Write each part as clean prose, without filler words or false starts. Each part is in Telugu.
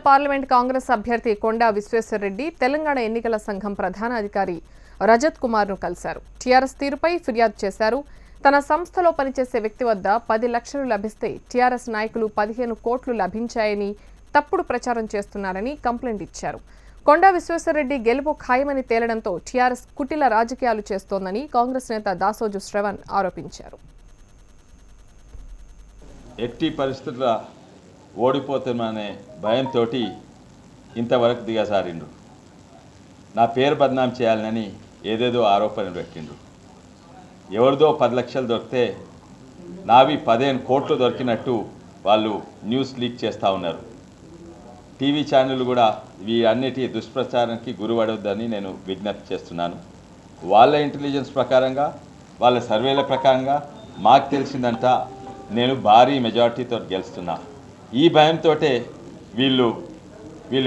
పార్లమెంట్ కాంగ్రెస్ అభ్యర్థి కొండా విశ్వేశ్వరరెడ్డి తెలంగాణ ఎన్నికల సంఘం ప్రధాన అధికారి రజత్ కుమార్ను కలిశారు. టీఆర్ఎస్ తీరుపై ఫిర్యాదు చేశారు. తన సంస్థలో పనిచేసే వ్యక్తి వద్ద 10 లక్షలు లభిస్తే టీఆర్ఎస్ నాయకులు 15 కోట్లు లభించాయని తప్పుడు ప్రచారం చేస్తున్నారని కంప్లైంట్ ఇచ్చారు. కొండా విశ్వేశ్వరరెడ్డి గెలుపు ఖాయమని తేలడంతో టీఆర్ఎస్ కుటిల రాజకీయాలు చేస్తోందని కాంగ్రెస్ నేత దాసోజు శ్రవణ్ ఆరోపించారు. ఎట్టి పరిస్థితుల్లో ఓడిపోతామనే భయంతో ఇంతవరకు దిగసారిండు. నా పేరు బదనాం చేయాలని ఏదేదో ఆరోపణలు పెట్టిండు. ఎవరిదో 10 లక్షలు దొరికితే నావి 15 కోట్లు దొరికినట్టు వాళ్ళు న్యూస్ లీక్ చేస్తూ ఉన్నారు. టీవీ ఛానళ్ళు కూడా ఈ అన్నిటి దుష్ప్రచారానికి గురిపడొద్దని నేను విజ్ఞప్తి చేస్తున్నాను. వాళ్ళ ఇంటెలిజెన్స్ ప్రకారంగా వాళ్ళ సర్వేల ప్రకారంగా మాకు తెలిసిందంట నేను భారీ మెజార్టీతో గెలుస్తున్నా. ఈ భయంతో వీళ్ళు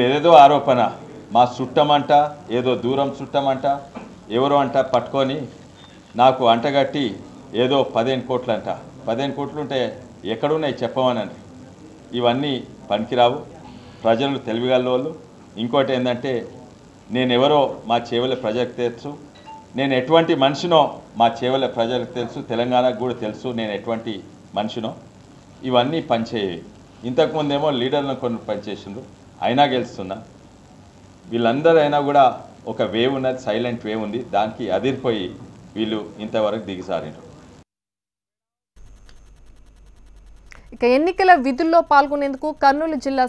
ఏదేదో ఆరోపణ మా చుట్టమంట ఏదో దూరం చుట్టమంట ఎవరో అంట పట్టుకొని నాకు అంటగట్టి ఏదో 15 కోట్లంట. 15 కోట్లుంటే ఎక్కడున్నాయి చెప్పమనండి. ఇవన్నీ పనికిరావు. ప్రజలు తెలివిగల. ఇంకోటి ఏంటంటే నేనెవరో మా చేవల ప్రజలకు తెలుసు. నేను ఎటువంటి మనిషినో మా చేవల ప్రజలకు తెలుసు. తెలంగాణకు కూడా తెలుసు నేను ఎటువంటి మనిషినో. ఇవన్నీ పనిచేయేవి. ఇంతకుముందేమో లీడర్లను కొన్ని పనిచేసిండ్రు, అయినా గెలుస్తున్నా. వీళ్ళందరూ అయినా కూడా ఒక వేవ్ ఉన్నది, సైలెంట్ వేవ్ ఉంది. దానికి అదిరిపోయి వీళ్ళు ఇంతవరకు దిగసారిండ్రు. ఇక ఎన్నికల విధుల్లో పాల్గొనేందుకు కర్నూలు జిల్లా